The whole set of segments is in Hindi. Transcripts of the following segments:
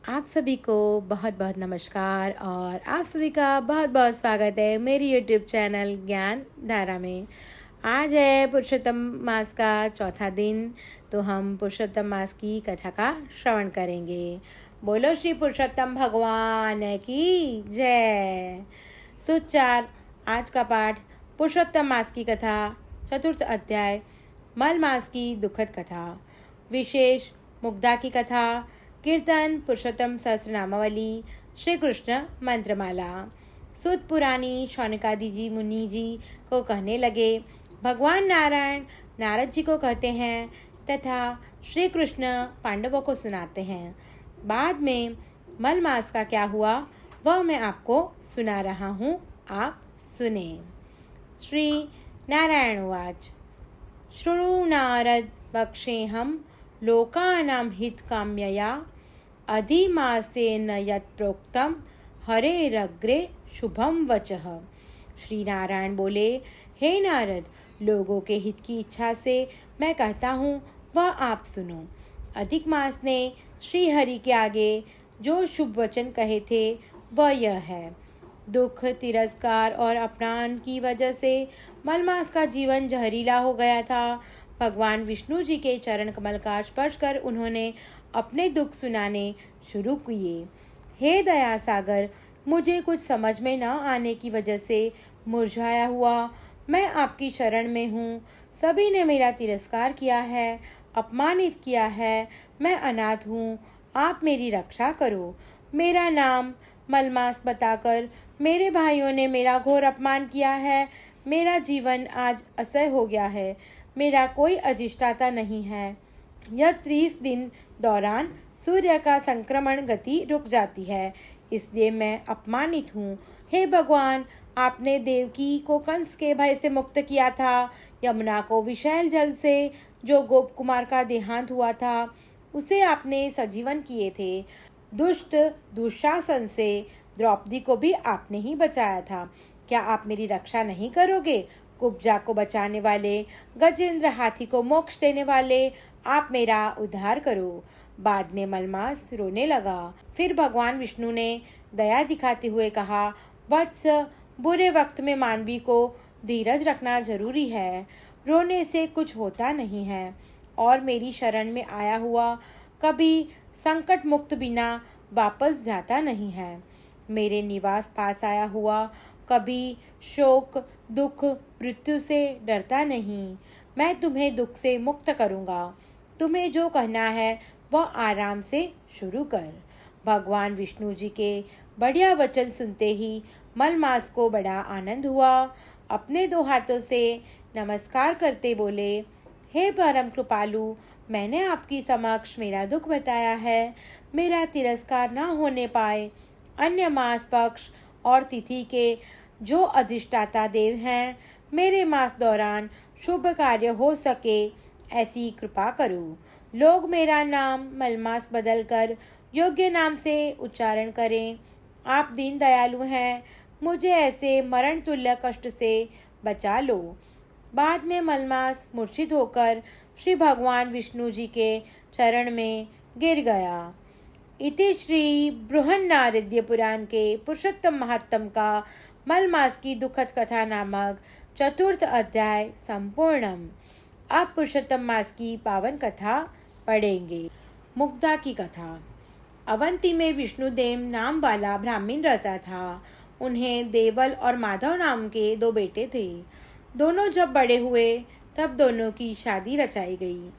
आप सभी को बहुत बहुत नमस्कार और आप सभी का बहुत बहुत स्वागत है मेरी यूट्यूब चैनल ज्ञान धारा में। आज है पुरुषोत्तम मास का चौथा दिन, तो हम पुरुषोत्तम मास की कथा का श्रवण करेंगे। बोलो श्री पुरुषोत्तम भगवान की जय। सुचार आज का पाठ पुरुषोत्तम मास की कथा, चतुर्थ अध्याय, मल मास की दुखद कथा। विशेष मुग्धा की कथा, कीर्तन पुरुषोत्तम सहस्रनामावली, श्री कृष्ण मंत्रमाला। सुत पुरानी शौनकादि जी मुनि जी को कहने लगे, भगवान नारायण नारद जी को कहते हैं तथा श्री कृष्ण पांडवों को सुनाते हैं। बाद में मल मास का क्या हुआ वह मैं आपको सुना रहा हूँ, आप सुने। श्री नारायण उवाच। शृणु नारद वक्ष्येऽहं लोकानां हितकाम्यया अधिमासेन यत् प्रोक्तं हरेरग्रे शुभम वचः। श्री नारायण बोले, हे नारद, लोगों के हित की इच्छा से मैं कहता हूँ वह आप सुनो। अधिक मास ने श्री हरि के आगे जो शुभ वचन कहे थे वह यह है। दुख, तिरस्कार और अपमान की वजह से मलमास का जीवन जहरीला हो गया था। भगवान विष्णु जी के चरण कमल का स्पर्श कर उन्होंने अपने दुख सुनाने शुरू किए। हे दया सागर, मुझे कुछ समझ में न आने की वजह से मुरझाया हुआ मैं आपकी शरण में हूँ। सभी ने मेरा तिरस्कार किया है, अपमानित किया है। मैं अनाथ हूँ, आप मेरी रक्षा करो। मेरा नाम मलमास बताकर मेरे भाइयों ने मेरा घोर अपमान किया है। मेरा जीवन आज असह्य हो गया है। मेरा कोई अधिष्ठाता नहीं है। यह 30 दिन दौरान सूर्य का संक्रमण गति रुक जाती है, इसलिए मैं अपमानित हूँ। हे भगवान, आपने देवकी को कंस के भय से मुक्त किया था। यमुना को विशैल जल से जो गोप कुमार का देहांत हुआ था उसे आपने सजीवन किए थे। दुष्ट दुशासन से द्रौपदी को भी आपने ही बचाया था। क्या आप मेरी रक्षा नहीं करोगे? कुब्जा को बचाने वाले, गजेंद्र हाथी को मोक्ष देने वाले, आप मेरा उद्धार करो। बाद में मलमास रोने लगा। फिर भगवान विष्णु ने दया दिखाते हुए कहा, वत्स, बुरे वक्त में मानवी को धीरज रखना जरूरी है। रोने से कुछ होता नहीं है और मेरी शरण में आया हुआ कभी संकट मुक्त बिना वापस जाता नहीं है। मेरे निवास पास आया हुआ कभी शोक, दुख, मृत्यु से डरता नहीं। मैं तुम्हें दुख से मुक्त करूँगा। तुम्हें जो कहना है वह आराम से शुरू कर। भगवान विष्णु जी के बढ़िया वचन सुनते ही मलमास को बड़ा आनंद हुआ। अपने 2 हाथों से नमस्कार करते बोले, हे परम कृपालु, मैंने आपकी समक्ष मेरा दुख बताया है। मेरा तिरस्कार न होने पाए। अन्य मास, पक्ष और तिथि के जो अधिष्ठाता देव हैं, मेरे मास दौरान शुभ कार्य हो सके ऐसी कृपा करो। लोग मेरा नाम मलमास बदलकर योग्य नाम से उच्चारण करें। आप दीन दयालु हैं, मुझे ऐसे मरण तुल्य कष्ट से बचा लो। बाद में मलमास मूर्छित होकर श्री भगवान विष्णु जी के चरण में गिर गया। इति श्री बृहन्नारद्य पुराण के पुरुषोत्तम महात्म का मलमास की दुखद कथा नामक चतुर्थ अध्याय संपूर्णम। अब पुरुषोत्तम मास की पावन कथा पढ़ेंगे। मुग्धा की कथा। अवंती में विष्णुदेव नाम वाला ब्राह्मण रहता था। उन्हें देवल और माधव नाम के 2 बेटे थे। दोनों जब बड़े हुए तब दोनों की शादी रचाई गई।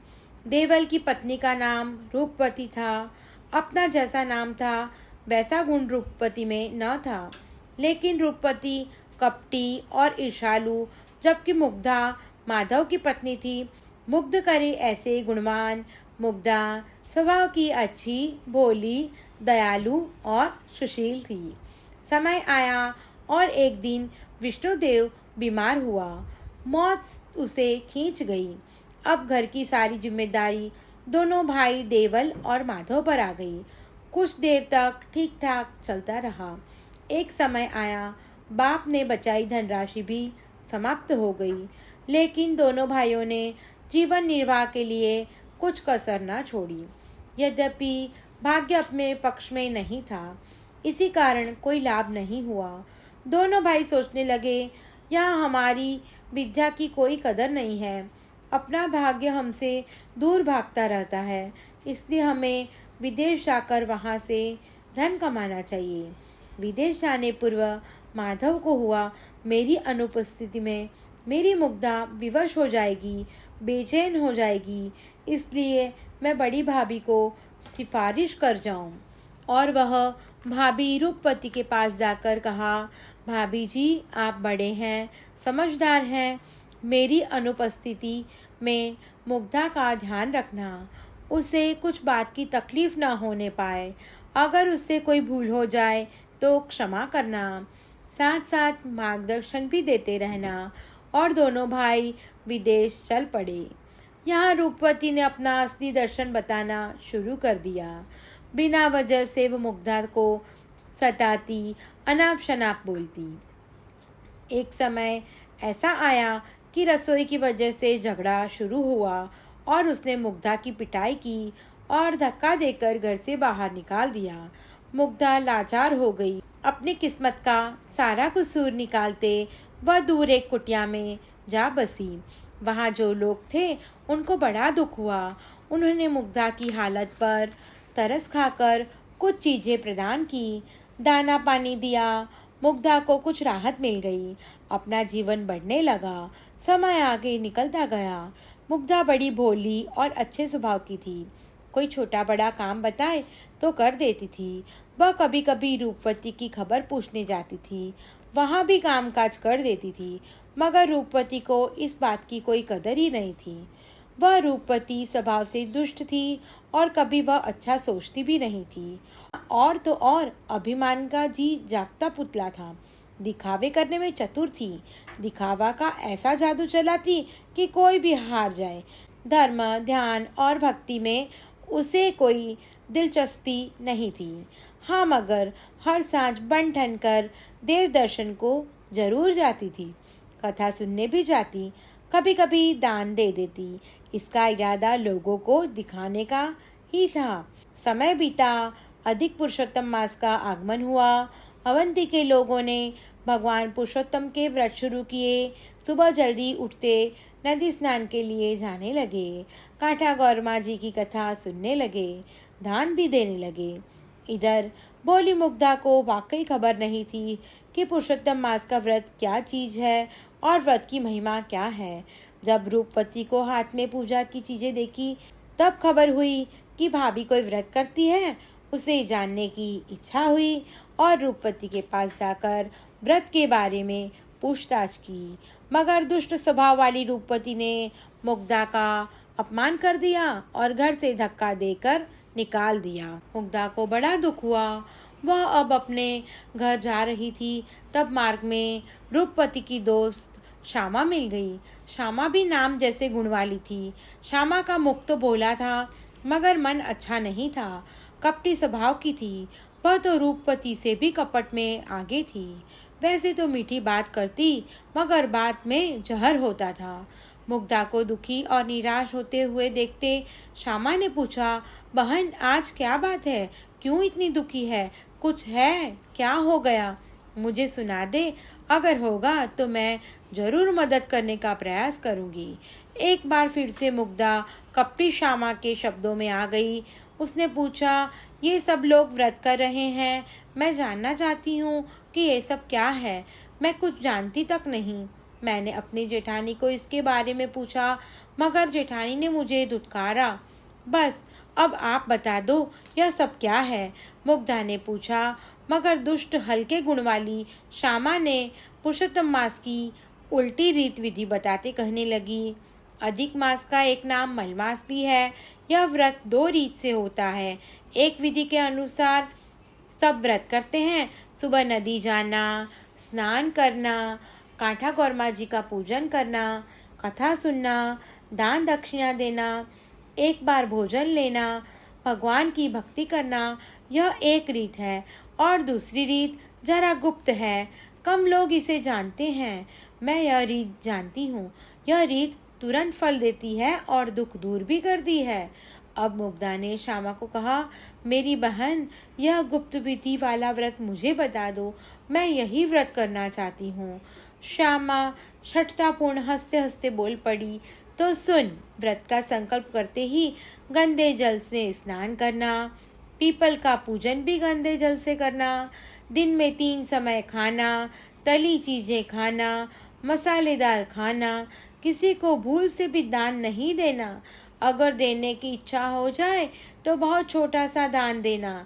देवल की पत्नी का नाम रूपवती था। अपना जैसा नाम था वैसा गुण रूपवती में न था, लेकिन रूपवती कपटी और ईर्षालु, जबकि मुग्धा माधव की पत्नी थी। मुग्ध करे ऐसे गुणवान मुग्धा स्वभाव की अच्छी, भोली, दयालु और सुशील थी। समय आया और एक दिन विष्णुदेव बीमार हुआ। मौत उसे खींच गई। अब घर की सारी जिम्मेदारी दोनों भाई देवल और माधव पर आ गई। कुछ देर तक ठीक ठाक चलता रहा। एक समय आया, बाप ने बचाई धनराशि भी समाप्त हो गई, लेकिन दोनों भाइयों ने जीवन निर्वाह के लिए कुछ कसर न छोड़ी। यद्यपि भाग्य अपने पक्ष में नहीं था। इसी कारण कोई लाभ नहीं हुआ। दोनों भाई सोचने लगे, यहाँ हमारी विद्या की कोई कदर नहीं है। अपना भाग्य हमसे दूर भागता रहता है, इसलिए हमें विदेश जाकर वहाँ से धन कमाना चाहिए। विदेश जाने पूर्व माधव को हुआ, मेरी अनुपस्थिति में मेरी मुग्धा विवश हो जाएगी, बेचैन हो जाएगी, इसलिए मैं बड़ी भाभी को सिफारिश कर जाऊं। और वह भाभी रूपवती के पास जाकर कहा, भाभी जी, आप बड़े हैं, समझदार हैं, मेरी अनुपस्थिति में मुग्धा का ध्यान रखना, उसे कुछ बात की तकलीफ ना होने पाए। अगर उससे कोई भूल हो जाए तो क्षमा करना, साथ साथ मार्गदर्शन भी देते रहना। और दोनों भाई विदेश चल पड़े। यहाँ रूपवती ने अपना असली दर्शन बताना शुरू कर दिया। बिना वजह से वो मुग्धा को सताती, अनाप शनाप बोलती। एक समय ऐसा आया कि रसोई की वजह से झगड़ा शुरू हुआ और उसने मुग्धा की पिटाई की और धक्का देकर घर से बाहर निकाल दिया। मुग्धा लाचार हो गई। अपनी किस्मत का सारा कसूर निकालते वह दूर एक कुटिया में जा बसी। वहाँ जो लोग थे उनको बड़ा दुख हुआ। उन्होंने मुग्धा की हालत पर तरस खाकर कुछ चीज़ें प्रदान की, दाना पानी दिया। मुग्धा को कुछ राहत मिल गई। अपना जीवन बढ़ने लगा। समय आगे निकलता गया। मुग्धा बड़ी भोली और अच्छे स्वभाव की थी। कोई छोटा बड़ा काम बताए तो कर देती थी। वह कभी कभी रूपवती की खबर पूछने जाती थी, वहाँ भी कामकाज कर देती थी। मगर रूपवती को इस बात की कोई कदर ही नहीं थी। वह रूपवती स्वभाव से दुष्ट थी और कभी वह अच्छा सोचती भी नहीं थी। और तो और अभिमान का जी जागता पुतला था। दिखावे करने में चतुर थी। दिखावा का ऐसा जादू चलाती कि कोई भी हार जाए। धर्म, ध्यान और भक्ति में उसे कोई दिलचस्पी नहीं थी। हाँ, मगर हर सांझ बन ठन कर देव दर्शन को जरूर जाती थी। कथा सुनने भी जाती, कभी कभी दान दे देती। इसका इरादा लोगों को दिखाने का ही था। समय बीता, अधिक पुरुषोत्तम मास का आगमन हुआ। अवंती के लोगों ने भगवान पुरुषोत्तम के व्रत शुरू किए। सुबह जल्दी उठते नदी स्नान के लिए जाने लगे। कांठा गौरमा जी की कथा सुनने लगे, दान भी देने लगे। इधर बोली मुग्धा को वाकई खबर नहीं थी कि पुरुषोत्तम मास का व्रत क्या चीज है और व्रत की महिमा क्या है। जब रूपवती को हाथ में पूजा की चीजें देखी तब खबर हुई कि भाभी कोई व्रत करती है। उसे जानने की इच्छा हुई और रूपवती के पास जाकर व्रत के बारे में पूछताछ की। मगर दुष्ट स्वभाव वाली रूपवती ने मुग्धा का अपमान कर दिया और घर से धक्का देकर निकाल दिया। मुग्धा को बड़ा दुख हुआ। वह अब अपने घर जा रही थी, तब मार्ग में रूपवती की दोस्त श्यामा मिल गई। श्यामा भी नाम जैसे गुण वाली थी। श्यामा का मुख तो भोला था, मगर मन अच्छा नहीं था। कपटी स्वभाव की थी। वह तो रूपवती से भी कपट में आगे थी। वैसे तो मीठी बात करती, मगर बात में जहर होता था। मुग्धा को दुखी और निराश होते हुए देखते श्यामा ने पूछा, बहन, आज क्या बात है? क्यों इतनी दुखी है? कुछ है? क्या हो गया? मुझे सुना दे। अगर होगा तो मैं जरूर मदद करने का प्रयास करूंगी। एक बार फिर से मुग्धा कपटी श्यामा के शब्दों में आ गई। उसने पूछा, ये सब लोग व्रत कर रहे हैं, मैं जानना चाहती हूँ कि ये सब क्या है। मैं कुछ जानती तक नहीं। मैंने अपनी जेठानी को इसके बारे में पूछा, मगर जेठानी ने मुझे धुतकारा। बस अब आप बता दो, यह सब क्या है? मुग्धा ने पूछा। मगर दुष्ट हल्के गुण वाली श्यामा ने पुरुषोत्तम मास की उल्टी रीत विधि बताते कहने लगी, अधिक मास का एक नाम मलमास भी है। यह व्रत 2 रीत से होता है। एक विधि के अनुसार सब व्रत करते हैं। सुबह नदी जाना, स्नान करना, कांठा गौरमा जी का पूजन करना, कथा सुनना, दान दक्षिणा देना, एक बार भोजन लेना, भगवान की भक्ति करना, यह एक रीत है। और दूसरी रीत जरा गुप्त है, कम लोग इसे जानते हैं। मैं यह रीत जानती हूँ। यह रीत तुरंत फल देती है और दुख दूर भी करती है। अब मुग्धा ने श्यामा को कहा, मेरी बहन, यह गुप्त विधि वाला व्रत मुझे बता दो, मैं यही व्रत करना चाहती हूँ। श्यामा शठतापूर्ण हंसते हंसते बोल पड़ी, तो सुन, व्रत का संकल्प करते ही गंदे जल से स्नान करना, पीपल का पूजन भी गंदे जल से करना, दिन में 3 समय खाना, तली चीजें खाना, मसालेदार खाना, किसी को भूल से भी दान नहीं देना, अगर देने की इच्छा हो जाए तो बहुत छोटा सा दान देना।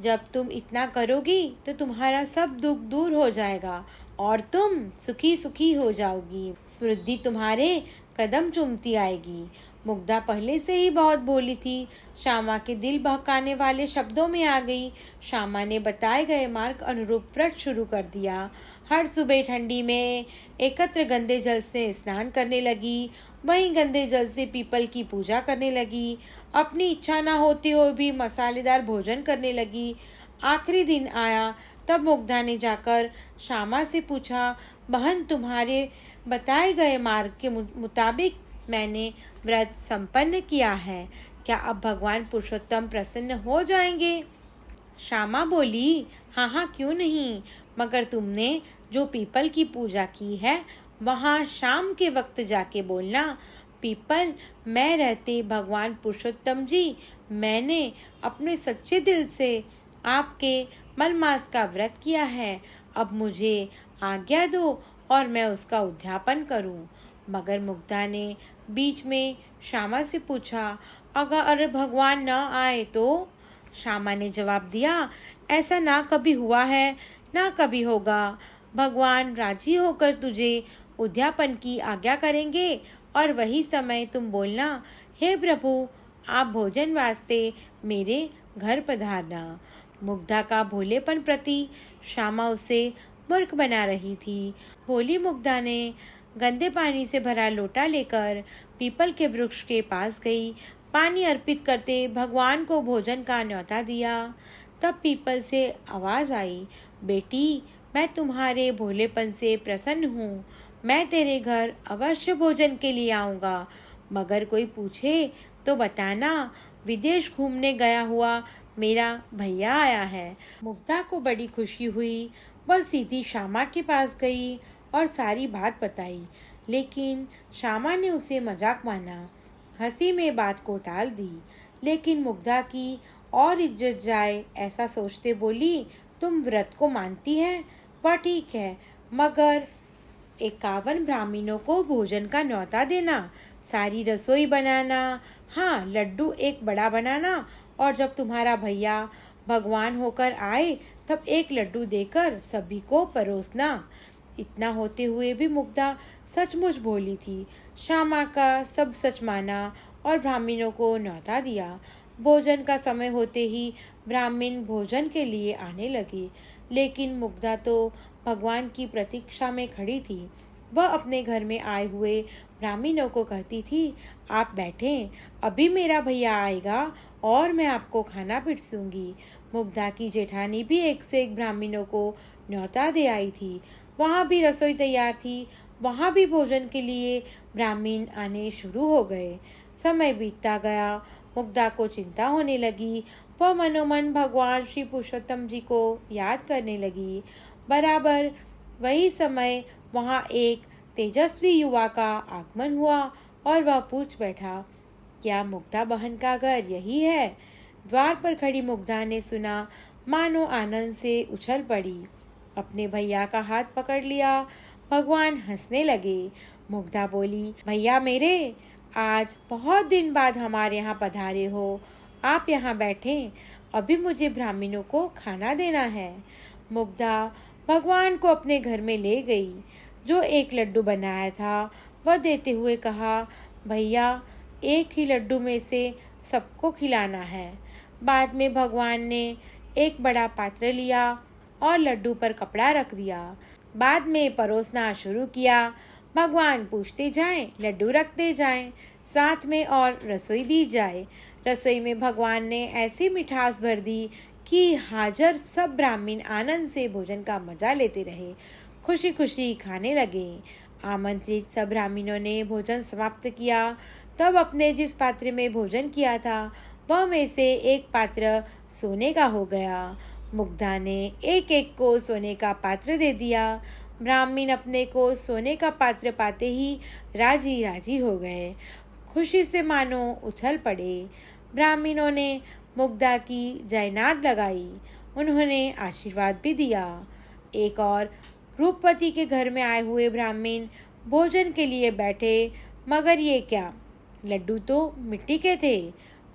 जब तुम इतना करोगी तो तुम्हारा सब दुख दूर हो जाएगा और तुम सुखी सुखी हो जाओगी, समृद्धि तुम्हारे कदम चूमती आएगी। मुग्धा पहले से ही बहुत भोली थी, श्यामा के दिल बहकाने वाले शब्दों में आ गई। श्यामा ने बताए गए मार्ग अनुरूप व्रत शुरू कर दिया। हर सुबह ठंडी में एकत्र गंदे जल से स्नान करने लगी, वहीं गंदे जल से पीपल की पूजा करने लगी। अपनी इच्छा ना होते हुए भी मसालेदार भोजन करने लगी। आखिरी दिन आया तब मुग्धा ने जाकर श्यामा से पूछा, बहन, तुम्हारे बताए गए मार्ग के मुताबिक मैंने व्रत संपन्न किया है, क्या अब भगवान पुरुषोत्तम प्रसन्न हो जाएंगे? श्यामा बोली, हाँ हाँ, क्यों नहीं, मगर तुमने जो पीपल की पूजा की है वहाँ शाम के वक्त जाके बोलना, पीपल, मैं रहते भगवान पुरुषोत्तम जी, मैंने अपने सच्चे दिल से आपके मलमास का व्रत किया है, अब मुझे आज्ञा दो और मैं उसका उद्यापन करूं। मगर मुग्धा ने बीच में श्यामा से पूछा, अगर भगवान न आए तो? श्यामा ने जवाब दिया, ऐसा ना कभी हुआ है ना कभी होगा। भगवान राजी होकर तुझे उद्यापन की आज्ञा करेंगे और वही समय तुम बोलना, हे प्रभु, आप भोजन वास्ते मेरे घर पधारना। मुग्धा का भोलेपन प्रति श्यामा उसे मूर्ख बना रही थी। भोली मुग्धा ने गंदे पानी से भरा लोटा लेकर पीपल के वृक्ष के पास गई। पानी अर्पित करते भगवान को भोजन का न्योता दिया। तब पीपल से आवाज आई, बेटी, मैं तुम्हारे भोलेपन से प्रसन्न हूँ, मैं तेरे घर अवश्य भोजन के लिए आऊँगा, मगर कोई पूछे तो बताना, विदेश घूमने गया हुआ मेरा भैया आया है। मुग्धा को बड़ी खुशी हुई, वह सीधी श्यामा के पास गई और सारी बात बताई, लेकिन श्यामा ने उसे मजाक माना, हंसी में बात को टाल दी। लेकिन मुग्धा की और इज्जत जाए ऐसा सोचते बोली, तुम व्रत को मानती है, वह ठीक है, मगर 51 ब्राह्मणों को भोजन का न्योता देना, सारी रसोई बनाना, हाँ, लड्डू एक बड़ा बनाना, और जब तुम्हारा भैया भगवान होकर आए तब एक लड्डू देकर सभी को परोसना। इतना होते हुए भी मुग्धा सचमुच भोली थी। श्यामा का सब सच माना और ब्राह्मणों को न्योता दिया। भोजन का समय होते ही ब्राह्मण भोजन के लिए आने लगे, लेकिन मुग्धा तो भगवान की प्रतीक्षा में खड़ी थी। वह अपने घर में आए हुए ब्राह्मणों को कहती थी, आप बैठें, अभी मेरा भैया आएगा और मैं आपको खाना पिरसूंगी। मुग्धा की जेठानी भी एक से एक ब्राह्मणों को न्योता दे आई थी। वहाँ भी रसोई तैयार थी, वहाँ भी भोजन के लिए ब्राह्मण आने शुरू हो गए। समय बीतता गया, मुग्धा को चिंता होने लगी। वह मनोमन भगवान श्री पुरुषोत्तम जी को याद करने लगी। बराबर वही समय वहाँ एक तेजस्वी युवा का आगमन हुआ और वह पूछ बैठा, क्या मुग्धा बहन का घर यही है? द्वार पर खड़ी मुग्धा ने सुना, मानो आनंद से उछल पड़ी, अपने भैया का हाथ पकड़ लिया। भगवान हंसने लगे। मुग्धा बोली, भैया मेरे, आज बहुत दिन बाद हमारे यहाँ पधारे हो, आप यहाँ बैठें, अभी मुझे ब्राह्मणों को खाना देना है। मुग्धा भगवान को अपने घर में ले गई। जो एक लड्डू बनाया था वह देते हुए कहा, भैया, एक ही लड्डू में से सबको खिलाना है। बाद में भगवान ने एक बड़ा पात्र लिया और लड्डू पर कपड़ा रख दिया। बाद में परोसना शुरू किया। भगवान पूछते जाएं, लड्डू रखते जाएं, साथ में और रसोई दी जाए। रसोई में भगवान ने ऐसी मिठास भर दी कि हाजिर सब ब्राह्मण आनंद से भोजन का मजा लेते रहे, खुशी खुशी खाने लगे। आमंत्रित सब ब्राह्मणों ने भोजन समाप्त किया। तब अपने जिस पात्र में भोजन किया था वह में से एक पात्र सोने का हो गया। मुग्धा ने एक एक को सोने का पात्र दे दिया। ब्राह्मण अपने को सोने का पात्र पाते ही राजी राजी हो गए, खुशी से मानो उछल पड़े। ब्राह्मणों ने मुग्धा की जयनाद लगाई, उन्होंने आशीर्वाद भी दिया। एक और रूपवती के घर में आए हुए ब्राह्मण भोजन के लिए बैठे, मगर ये क्या, लड्डू तो मिट्टी के थे।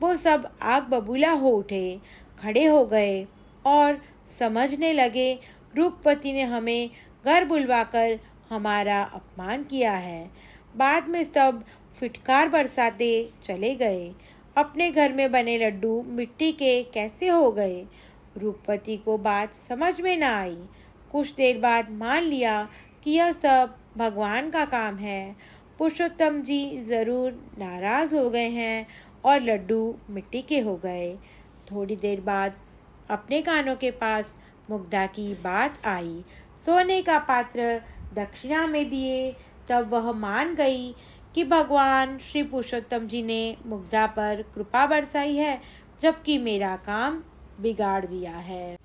वो सब आग बबूला हो उठे, खड़े हो गए और समझने लगे रूपवती ने हमें घर बुलवाकर हमारा अपमान किया है। बाद में सब फिटकार बरसाते चले गए। अपने घर में बने लड्डू मिट्टी के कैसे हो गए? रूपवती को बात समझ में ना आई। कुछ देर बाद मान लिया कि यह सब भगवान का काम है। पुरुषोत्तम जी जरूर नाराज हो गए हैं और लड्डू मिट्टी के हो गए। थोड़ी देर बाद अपने कानों के पास मुग्धा की बात आई। सोने का पात्र दक्षिणा में दिए, तब वह मान गई कि भगवान श्री पुरुषोत्तम जी ने मुग्धा पर कृपा बरसाई है, जबकि मेरा काम बिगाड़ दिया है।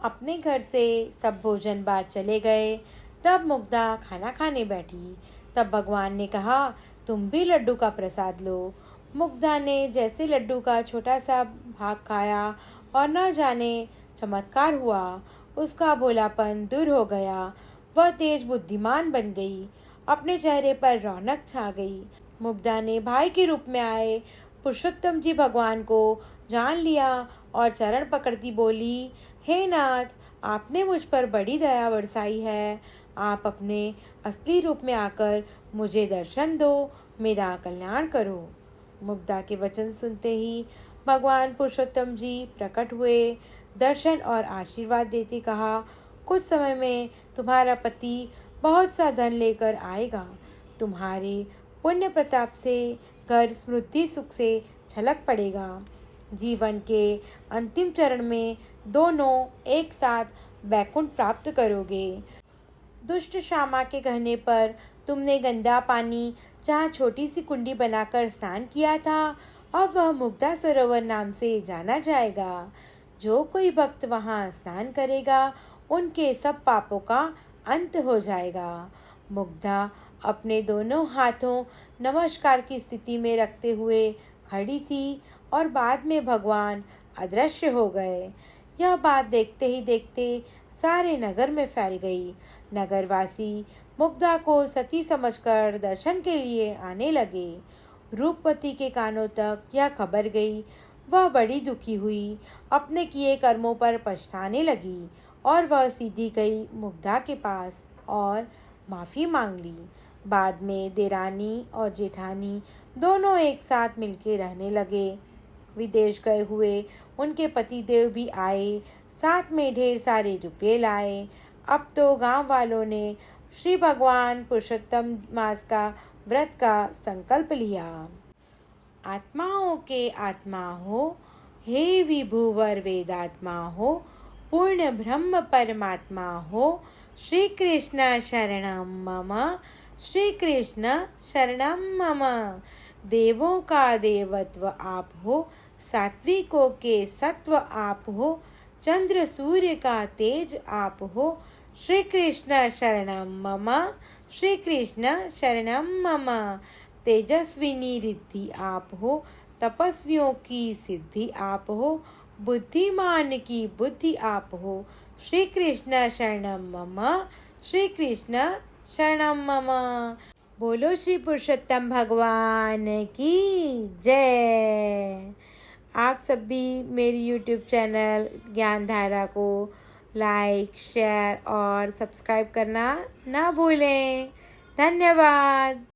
अपने घर से सब भोजन बाद चले गए। तब मुग्धा खाना खाने बैठी। तब भगवान ने कहा, तुम भी लड्डू का प्रसाद लो। मुग्धा ने जैसे लड्डू का छोटा सा भाग खाया और न जाने चमत्कार हुआ, उसका भोलापन दूर हो गया। वह तेज बुद्धिमान बन गई, अपने चेहरे पर रौनक छा गई। मुग्धा ने भाई के रूप में आए पुरुषोत्तम जी भगवान को जान लिया और चरण पकड़ती बोली, हे नाथ, आपने मुझ पर बड़ी दया बरसाई है। आप अपने असली रूप में आकर मुझे दर्शन दो, मेरा कल्याण करो। मुग्धा के वचन सुनते ही भगवान पुरुषोत्तम जी प्रकट हुए। दर्शन और आशीर्वाद देते कहा, कुछ समय में तुम्हारा पति बहुत सा धन लेकर आएगा। तुम्हारे पुण्य प्रताप से घर समृद्धि सुख से छलक पड़ेगा। जीवन के अंतिम चरण में दोनों एक साथ वैकुंठ प्राप्त करोगे। दुष्ट श्यामा के कहने पर तुमने गंदा पानी जहाँ छोटी सी कुंडी बनाकर स्नान किया था, अब वह मुग्धा सरोवर नाम से जाना जाएगा। जो कोई भक्त वहाँ स्नान करेगा, उनके सब पापों का अंत हो जाएगा। मुग्धा अपने दोनों हाथों नमस्कार की स्थिति में रखते हुए खड़ी थी और बाद में भगवान अदृश्य हो गए। यह बात देखते ही देखते सारे नगर में फैल गई। नगरवासी मुग्धा को सती समझकर दर्शन के लिए आने लगे। रूपवती के कानों तक यह खबर गई। वह बड़ी दुखी हुई, अपने किए कर्मों पर पछताने लगी और वह सीधी गई मुग्धा के पास और माफ़ी मांग ली। बाद में देरानी और जेठानी दोनों एक साथ मिलकर रहने लगे। विदेश गए हुए उनके पतिदेव भी आए, साथ में ढेर सारे रुपये लाए। अब तो गांव वालों ने श्री भगवान पुरुषोत्तम मास का व्रत का संकल्प लिया। आत्माओं के आत्मा हो, हे विभुवर वेदात्मा हो, पूर्ण ब्रह्म परमात्मा हो, श्री कृष्ण शरणम मम, श्री कृष्ण शरणम मम। देवों का देवत्व आप हो, सात्विकों के सत्व आप हो, चंद्र सूर्य का तेज आप हो, श्री कृष्ण शरणम मम, श्री कृष्ण शरणम मम। तेजस्विनी रिद्धि आप हो, तपस्वियों की सिद्धि आप हो, बुद्धिमान की बुद्धि आप हो, श्री कृष्ण शरणम मम, श्री कृष्ण शरणम मम। बोलो श्री पुरुषोत्तम भगवान की जय। आप सब भी मेरी यूट्यूब चैनल ज्ञानधारा को लाइक, शेयर और सब्सक्राइब करना ना भूलें। धन्यवाद।